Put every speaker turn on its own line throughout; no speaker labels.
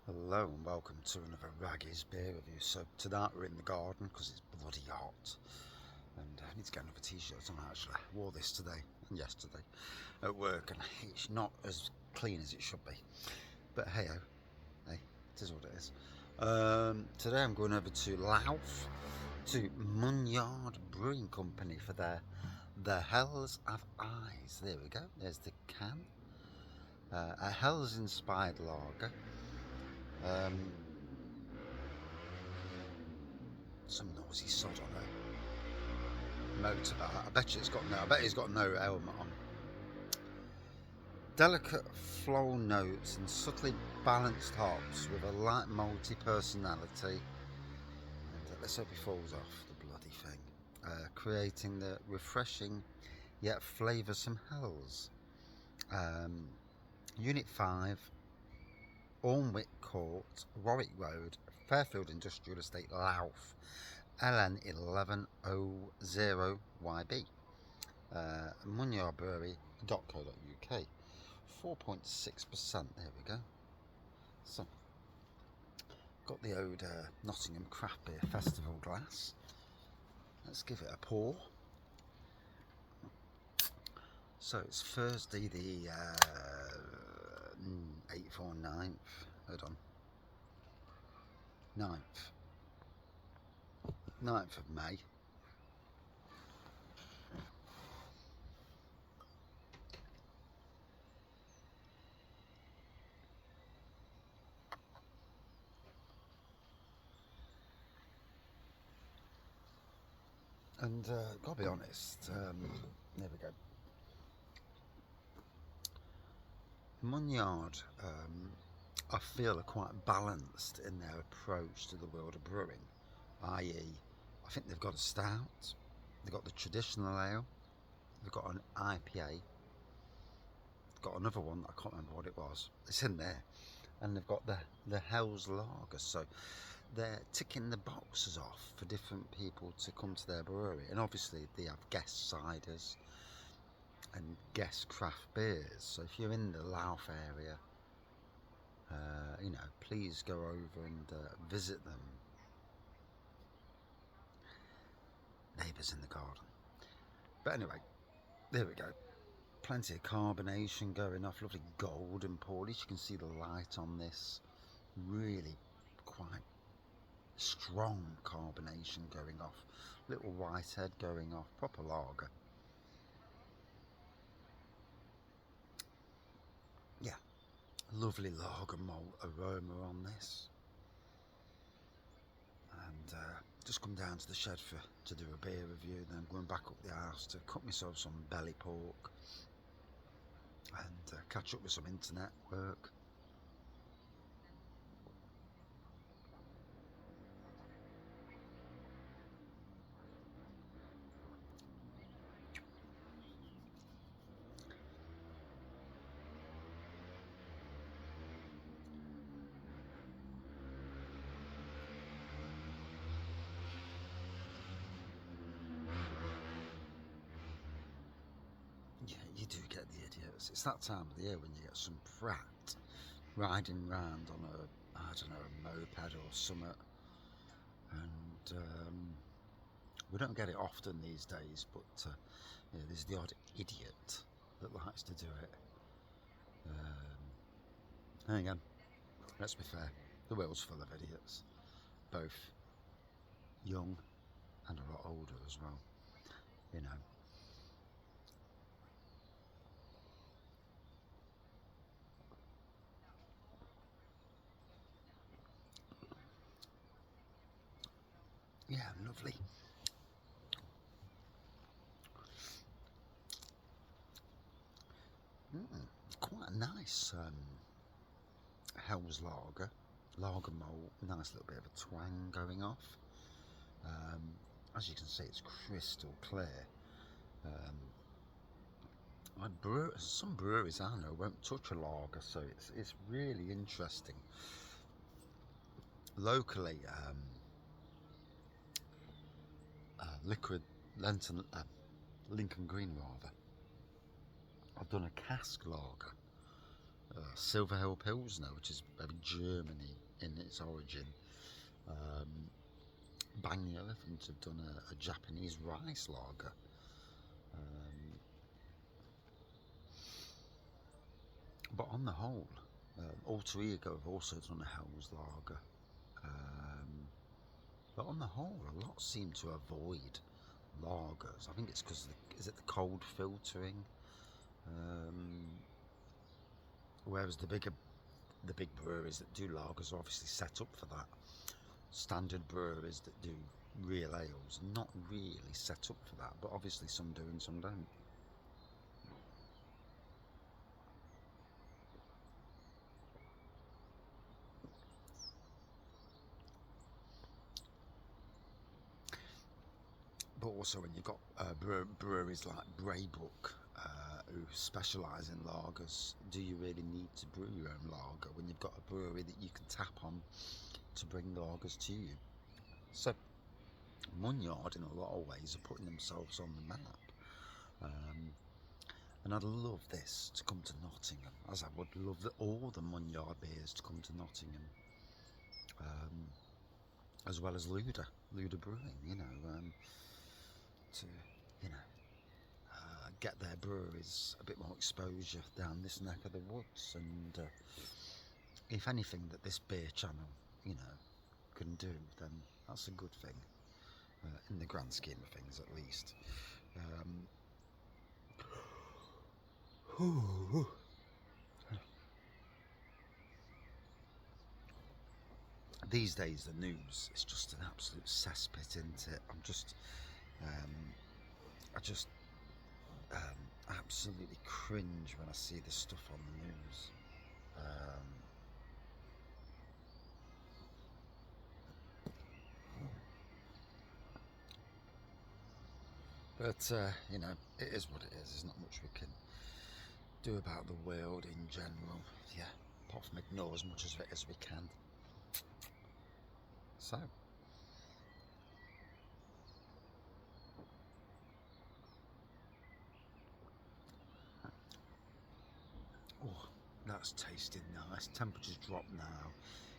Hello and welcome to another Raggy's beer review. So tonight we're in the garden because it's bloody hot and I need to get another t-shirt on actually. I wore this today and yesterday at work and it's not as clean as it should be. But hey, it is what it is. Today I'm going over to Louth to Munyard Brewing Company for their Hells Have Eyes. There we go, there's the can. A Hells inspired lager. Some noisy sod on a motorbike. I bet he's got no helmet on. Delicate floral notes and subtly balanced hops with a light malty personality. And let's hope he falls off the bloody thing. Creating the refreshing yet flavoursome Hells. Unit 5, Ormwick Court, Warwick Road, Fairfield Industrial Estate, Louth, LN 1100YB. Munyard Brewery.co.uk. 4.6%. There we go. So, got the old Nottingham Craft Beer Festival glass. Let's give it a pour. So it's Thursday the 8th or 9th. Hold on. 9th of May. And gotta be honest, there we go. Munyard, I feel, are quite balanced in their approach to the world of brewing, i.e. I think they've got a stout, they've got the traditional ale, they've got an IPA, they've got another one, I can't remember what it was, it's in there, and they've got the Hell's Lager, so they're ticking the boxes off for different people to come to their brewery. And obviously they have guest ciders and guest craft beers, so if you're in the Louth area, please go over and visit them. Neighbours in the garden. But anyway, there we go, plenty of carbonation going off, lovely golden polish. You can see the light on this, really quite strong carbonation going off, little white head going off, proper lager. Yeah, lovely lager malt aroma on this. And just come down to the shed to do a beer review, then I'm going back up the house to cook myself some belly pork and catch up with some internet work. Yeah, you do get the idiots. It's that time of the year when you get some prat riding round on a moped or something, and we don't get it often these days, but there's the odd idiot that likes to do it. And again, let's be fair, the world's full of idiots, both young and a lot older as well, you know. Yeah, lovely. Quite a nice Hell's lager malt, nice little bit of a twang going off. As you can see, it's crystal clear. Some breweries I know won't touch a lager, so it's really interesting. Locally, liquid Lincoln Green rather, I've done a cask lager, Silver Hill Pilsner, which is very Germany in its origin. Bang the Elephant have done a Japanese rice lager. But on the whole, Alter Ego have also done a Hell's lager. But on the whole, a lot seem to avoid lagers. I think it's because is it the cold filtering? Whereas the big breweries that do lagers are obviously set up for that. Standard breweries that do real ales not really set up for that, but obviously some do and some don't. But also when you've got breweries like Braybrook who specialise in lagers, do you really need to brew your own lager when you've got a brewery that you can tap on to bring lagers to you? So Munyard in a lot of ways are putting themselves on the map. And I'd love this to come to Nottingham, as I would love all the Munyard beers to come to Nottingham, as well as Louth Brewing, to, get their breweries a bit more exposure down this neck of the woods. And if anything that this beer channel, can do, then that's a good thing, in the grand scheme of things at least. These days the news is just an absolute cesspit, isn't it? I just absolutely cringe when I see this stuff on the news. But it is what it is. There's not much we can do about the world in general. Yeah, apart from ignore as much of it as we can. So, oh, that's tasting nice. Temperature's dropped now.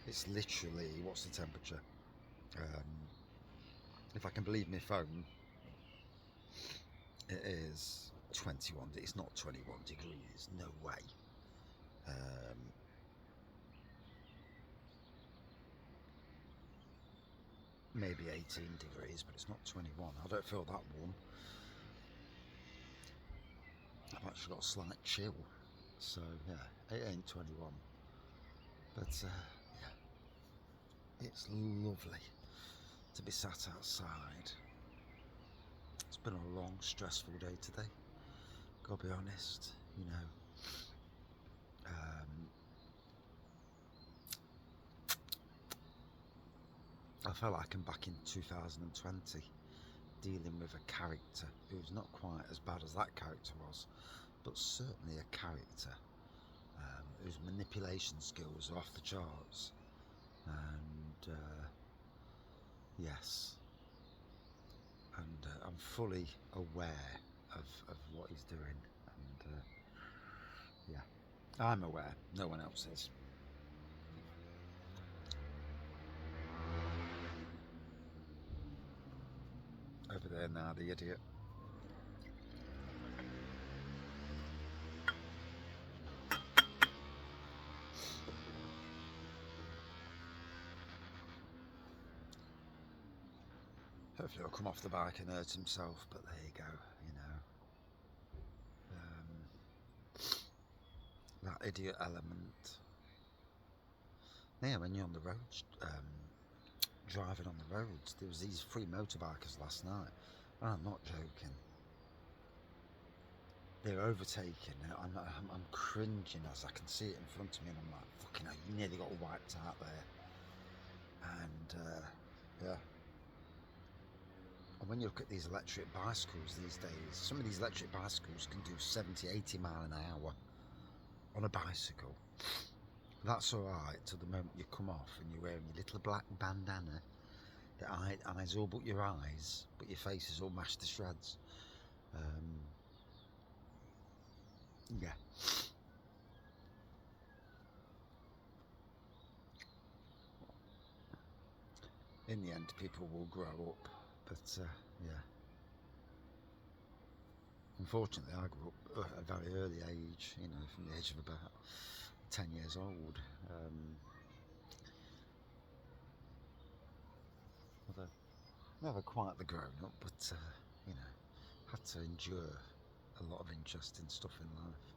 It's literally, what's the temperature? If I can believe my phone, it is 21. It's not 21 degrees. No way. Maybe 18 degrees, but it's not 21. I don't feel that warm. I've actually got a slight chill. So yeah, it ain't 21. But yeah, it's lovely to be sat outside. It's been a long, stressful day today. Gotta be honest, I felt like I'm back in 2020, dealing with a character who's not quite as bad as that character was, but certainly a character whose manipulation skills are off the charts. And yes, and I'm fully aware of what he's doing, and yeah, I'm aware, no one else is. Over there now, the idiot. Hopefully he'll come off the bike and hurt himself, but there you go, that idiot element. Yeah, when you're on the roads, driving on the roads, there was these 3 motorbikers last night, and I'm not joking. They're overtaking, I'm cringing as I can see it in front of me, and I'm like, fucking hell, you nearly got wiped out there. And yeah. And when you look at these electric bicycles these days, some of these electric bicycles can do 70, 80 mile an hour on a bicycle. That's alright till the moment you come off and you're wearing your little black bandana that eyes all but your eyes, but your face is all mashed to shreds. Yeah. in the end, people will grow up. But yeah, unfortunately, I grew up at a very early age. You know, from the age of about 10 years old. Although never quite the grown up, but you know, had to endure a lot of interesting stuff in life.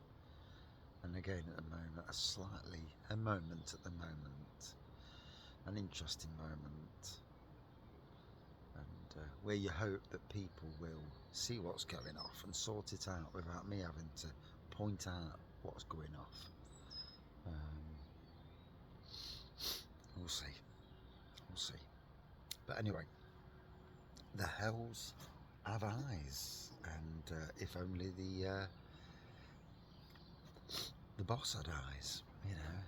And again, at the moment, a moment at the moment, an interesting moment, and where you hope that people will see what's going off and sort it out without me having to point out what's going off. We'll see, we'll see. But anyway, the hells have eyes, and if only the boss had eyes. You know,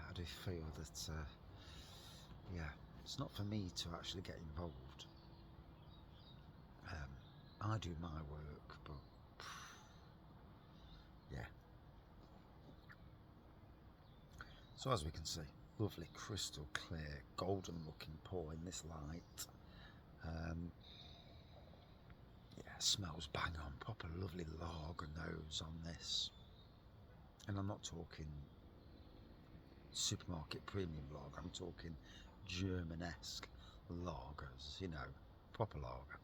I do feel that yeah, it's not for me to actually get involved. I do my work, but yeah. So as we can see, lovely crystal clear, golden looking pour in this light. Yeah, smells bang on, proper lovely lager nose on this. And I'm not talking supermarket premium lager, I'm talking German-esque lagers, you know, proper lager.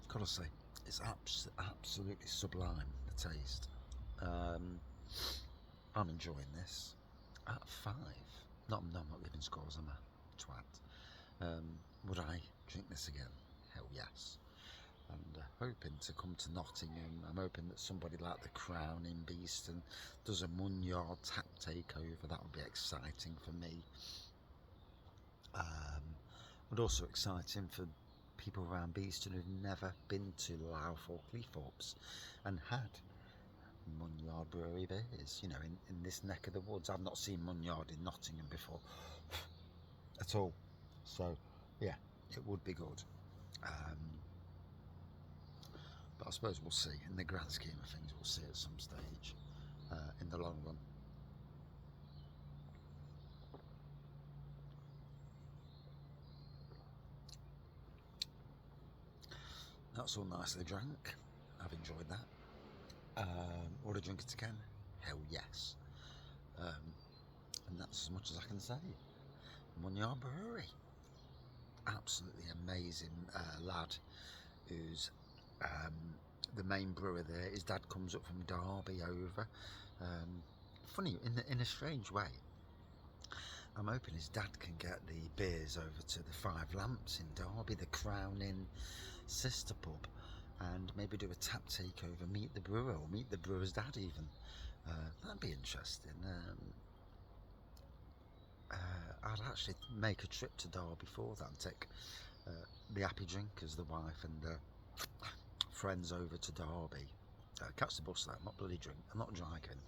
Gotta say, it's absolutely sublime, the taste. I'm enjoying this at 5. No, I'm not giving scores, I'm a twat. Would I drink this again? Hell yes. And hoping to come to Nottingham. I'm hoping that somebody like the Crown in Beeston does a Munyard tap takeover. That would be exciting for me. But also exciting for people around Beeston who've never been to Louth or Cleethorpes and had Munyard Brewery beers, you know, in this neck of the woods. I've not seen Munyard in Nottingham before at all. So, yeah, it would be good. But I suppose we'll see. In the grand scheme of things, we'll see at some stage in the long run. That's all nicely drank. I've enjoyed that. Would I drink it again? Hell yes. And that's as much as I can say. Munyard Brewery. Absolutely amazing lad who's the main brewer there. His dad comes up from Derby over. Funny, in a strange way. I'm hoping his dad can get the beers over to the Five Lamps in Derby, the Crown Inn sister pub, and maybe do a tap takeover, meet the brewer, or meet the brewer's dad even. That'd be interesting. I'd actually make a trip to Derby for that and take the happy drinkers, the wife and friends over to Derby. Catch the bus there, not bloody drink, I'm not drinking.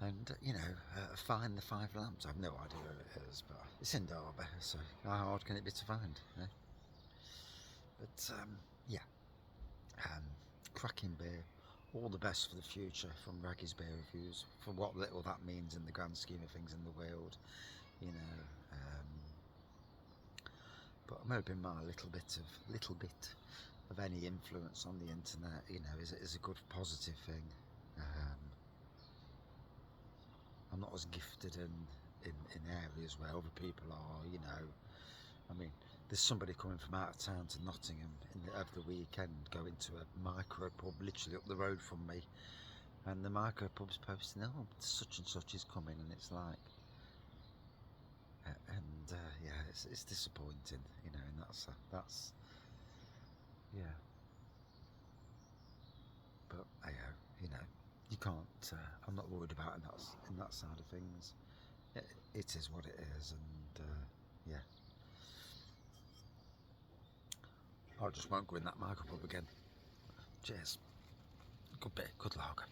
And, you know, find the Five Lamps. I've no idea where it is, but it's in Derby, so how hard can it be to find? Eh? But, yeah, cracking beer. All the best for the future from Raggy's Beer Reviews, for what little that means in the grand scheme of things in the world, you know. But I'm hoping my little bit of any influence on the internet, you know, is a good positive thing. I'm not as gifted in areas where other people are, you know. I mean, there's somebody coming from out of town to Nottingham over the weekend, going to a micro pub literally up the road from me, and the micro pub's posting, oh, such and such is coming, and it's like, yeah, it's disappointing, you know, and that's yeah. But you know, you can't. I'm not worried about in that side of things. It is what it is, and yeah. I just won't go in that micro pub again. Cheers. Good bit, good lager.